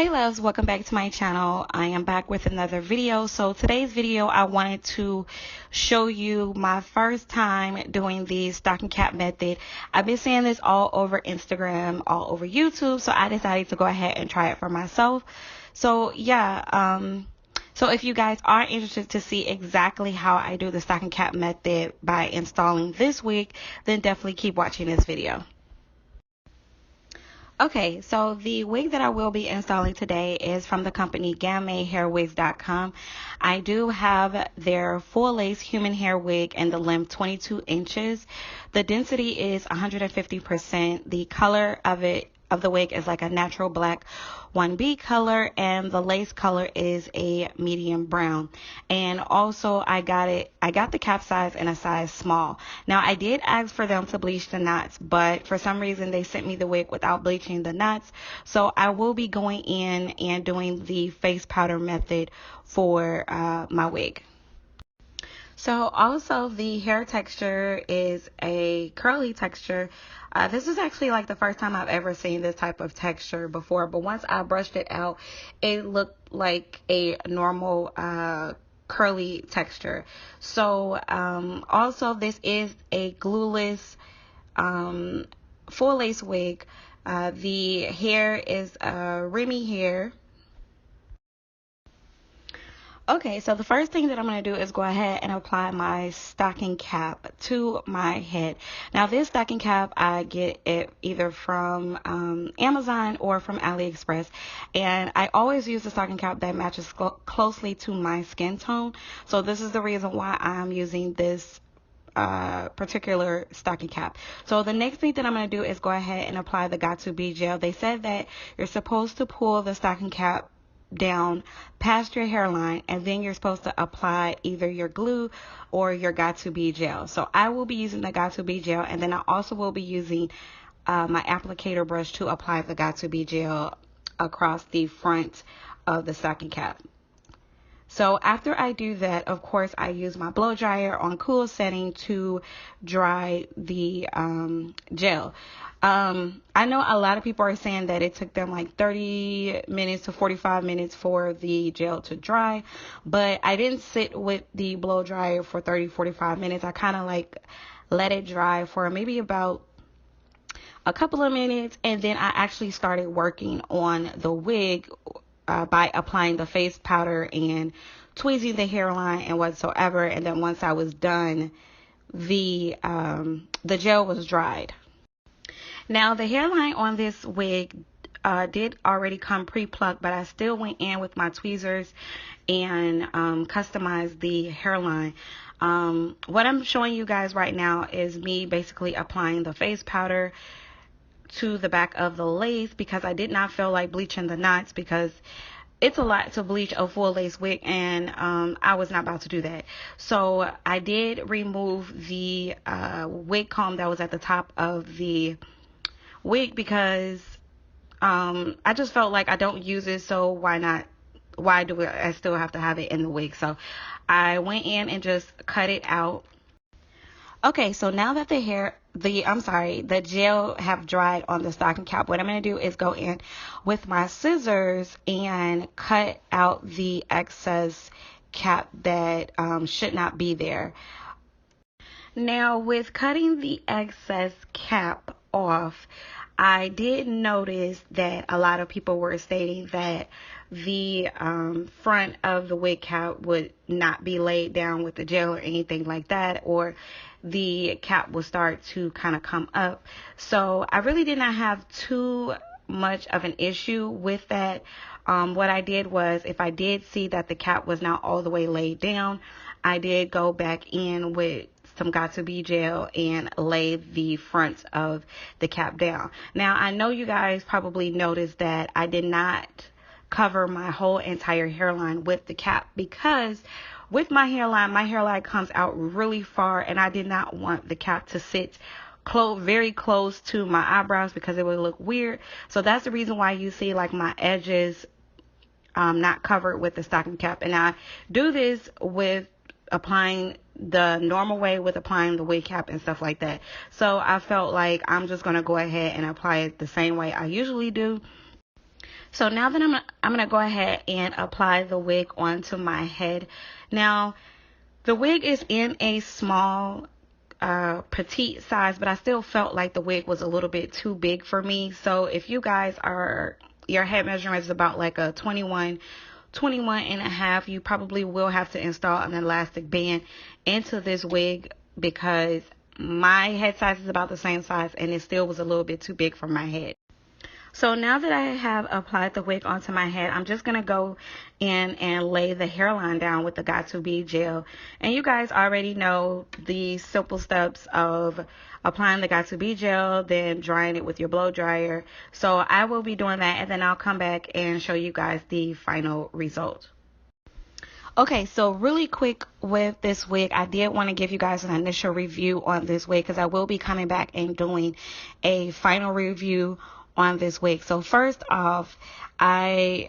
Hey loves, welcome back to my channel. I am back with another video. So today's video, I wanted to show you my first time doing the stocking cap method. I've been seeing this all over Instagram, all over YouTube, so I decided to go ahead and try it for myself. So yeah, so if you guys are interested to see exactly how I do the stocking cap method by installing this wig, then definitely keep watching this video. Okay, so the wig that I will be installing today is from the company GamayHairWigs.com. I do have their full lace human hair wig and the length 22 inches. The density is 150%. The color of the wig is like a natural black 1B color, and the lace color is a medium brown. And also I got the cap size in a size small. Now I did ask for them to bleach the knots, but for some reason they sent me the wig without bleaching the knots. So I will be going in and doing the face powder method for my wig. So also the hair texture is a curly texture. This is actually like the first time I've ever seen this type of texture before, but once I brushed it out, it looked like a normal curly texture. So also this is a glueless full lace wig. The hair is Remy hair. Okay, so the first thing that I'm going to do is go ahead and apply my stocking cap to my head. Now this stocking cap, I get it either from Amazon or from AliExpress, and I always use the stocking cap that matches closely to my skin tone. So this is the reason why I'm using this particular stocking cap. So the next thing that I'm going to do is go ahead and apply the Got2b gel. They said that you're supposed to pull the stocking cap down past your hairline, and then you're supposed to apply either your glue or your Got2b gel. So I will be using the Got2b gel, and then I also will be using my applicator brush to apply the Got2b gel across the front of the stocking cap. So after I do that, of course, I use my blow dryer on cool setting to dry the gel. I know a lot of people are saying that it took them like 30 minutes to 45 minutes for the gel to dry, but I didn't sit with the blow dryer for 30-45 minutes. I kind of like let it dry for maybe about a couple of minutes, and then I actually started working on the wig by applying the face powder and tweezing the hairline and whatsoever. And then once I was done, the gel was dried. Now the hairline on this wig did already come pre-plucked, but I still went in with my tweezers and customized the hairline. What I'm showing you guys right now is me basically applying the face powder to the back of the lace, because I did not feel like bleaching the knots, because it's a lot to bleach a full lace wig, and I was not about to do that. So I did remove the wig comb that was at the top of the wig, because I just felt like I don't use it, so why do I still have to have it in the wig? So I went in and just cut it out. Okay, so now that the gel have dried on the stocking cap, what I'm going to do is go in with my scissors and cut out the excess cap that should not be there. Now, with cutting the excess cap off, I did notice that a lot of people were stating that the front of the wig cap would not be laid down with the gel or anything like that, or the cap will start to kind of come up. So I really did not have too much of an issue with that. What I did was, if I did see that the cap was not all the way laid down, I did go back in with some Got2b gel and lay the front of the cap down. Now I know you guys probably noticed that I did not cover my whole entire hairline with the cap, because with my hairline comes out really far, and I did not want the cap to sit very close to my eyebrows, because it would look weird. So that's the reason why you see like my edges not covered with the stocking cap. And I do this with applying the normal way, with applying the wig cap and stuff like that. So I felt like I'm just going to go ahead and apply it the same way I usually do. So now that I'm gonna go ahead and apply the wig onto my head. Now, the wig is in a small petite size, but I still felt like the wig was a little bit too big for me. So if you guys are, your head measurement is about like a 21 and a half, you probably will have to install an elastic band into this wig, because my head size is about the same size and it still was a little bit too big for my head. So now that I have applied the wig onto my head, I'm just going to go in and lay the hairline down with the Got2b gel. And you guys already know the simple steps of applying the Got2b gel, then drying it with your blow dryer. So I will be doing that, and then I'll come back and show you guys the final result. Okay, so really quick with this wig, I did want to give you guys an initial review on this wig, because I will be coming back and doing a final review on this wig. So first off, I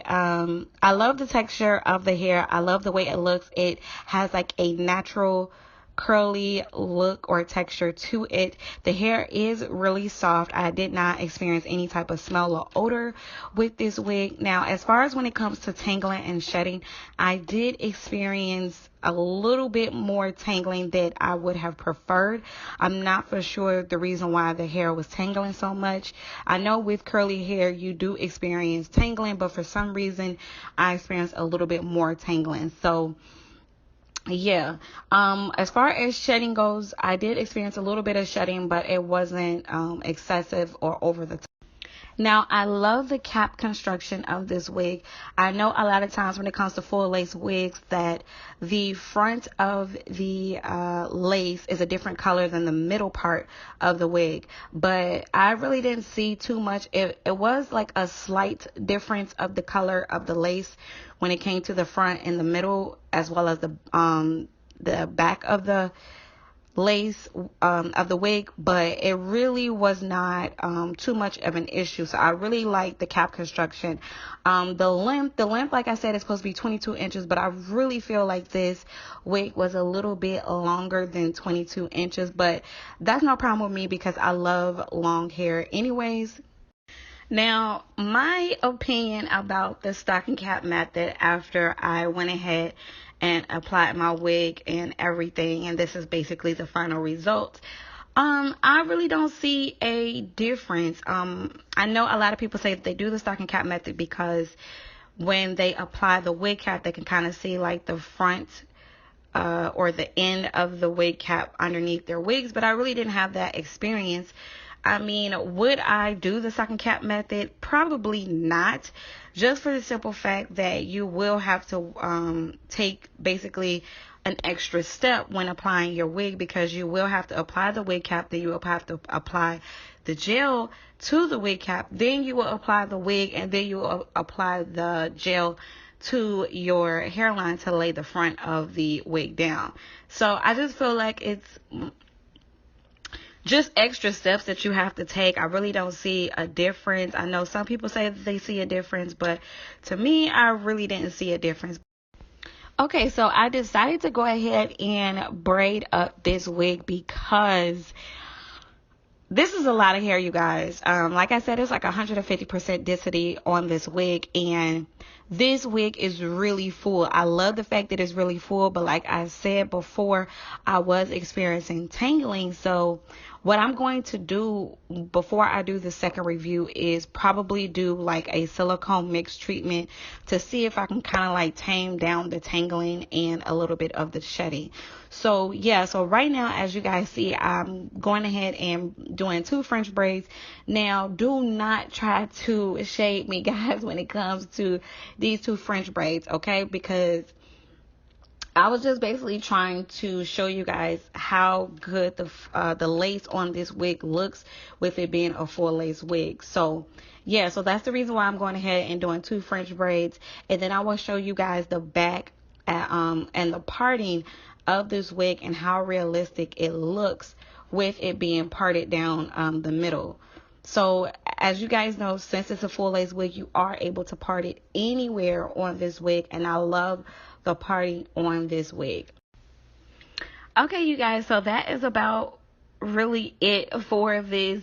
love the texture of the hair. I love the way it looks. It has like a natural curly look or texture to it. The hair is really soft. I did not experience any type of smell or odor with this wig. Now, as far as when it comes to tangling and shedding, I did experience a little bit more tangling that I would have preferred. I'm not for sure the reason why the hair was tangling so much. I know with curly hair you do experience tangling, but for some reason I experienced a little bit more tangling. So yeah, as far as shedding goes, I did experience a little bit of shedding, but it wasn't excessive or over the top. Now, I love the cap construction of this wig. I know a lot of times when it comes to full lace wigs that the front of the lace is a different color than the middle part of the wig, but I really didn't see too much. It was like a slight difference of the color of the lace when it came to the front and the middle, as well as the back of the lace of the wig, but it really was not too much of an issue. So I really like the cap construction. The length, like I said, is supposed to be 22 inches, but I really feel like this wig was a little bit longer than 22 inches, but that's no problem with me because I love long hair anyways. Now, my opinion about the stocking cap method after I went ahead and applied my wig and everything, and this is basically the final result. I really don't see a difference. I know a lot of people say that they do the stocking cap method because when they apply the wig cap, they can kind of see like the front or the end of the wig cap underneath their wigs, but I really didn't have that experience. I mean, would I do the stocking cap method? Probably not, just for the simple fact that you will have to take basically an extra step when applying your wig, because you will have to apply the wig cap, then you will have to apply the gel to the wig cap, then you will apply the wig, and then you will apply the gel to your hairline to lay the front of the wig down. So I just feel like it's just extra steps that you have to take. I really don't see a difference. I know some people say that they see a difference, but to me, I really didn't see a difference. Okay, so I decided to go ahead and braid up this wig because this is a lot of hair, you guys. Like I said, it's like 150% density on this wig, and this wig is really full. I love the fact that it's really full, but like I said before, I was experiencing tangling. So what I'm going to do before I do the second review is probably do like a silicone mix treatment to see if I can kind of like tame down the tangling and a little bit of the shedding. So yeah, so right now, as you guys see, I'm going ahead and doing 2 French braids. Now, do not try to shade me, guys, when it comes to these 2 French braids, okay? Because I was just basically trying to show you guys how good the lace on this wig looks with it being a full lace wig. So yeah, so that's the reason why I'm going ahead and doing 2 French braids, and then I will show you guys the back and the parting of this wig and how realistic it looks with it being parted down the middle. So as you guys know, since it's a full lace wig, you are able to part it anywhere on this wig, and I love the parting on this wig. Okay, you guys, so that is about really it for this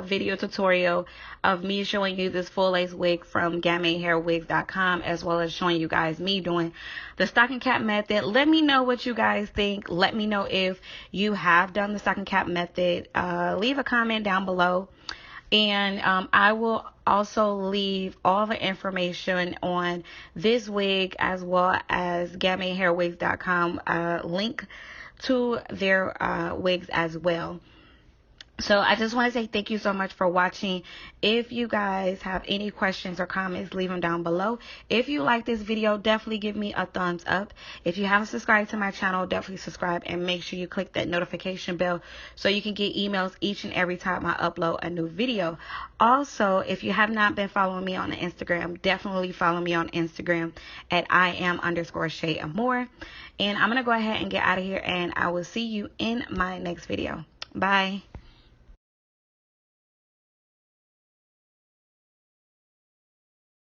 video tutorial of me showing you this full lace wig from GamayHairWigs.com, as well as showing you guys me doing the stocking cap method. Let me know what you guys think. Let me know if you have done the stocking cap method. Leave a comment down below, and I will also leave all the information on this wig as well as GamayHairWigs.com link to their wigs as well. So I just want to say thank you so much for watching. If you guys have any questions or comments, leave them down below. If you like this video, definitely give me a thumbs up. If you haven't subscribed to my channel, definitely subscribe and make sure you click that notification bell so you can get emails each and every time I upload a new video. Also, if you have not been following me on Instagram, definitely follow me on Instagram at @IAM_Shay Amour. And I'm going to go ahead and get out of here, and I will see you in my next video. Bye.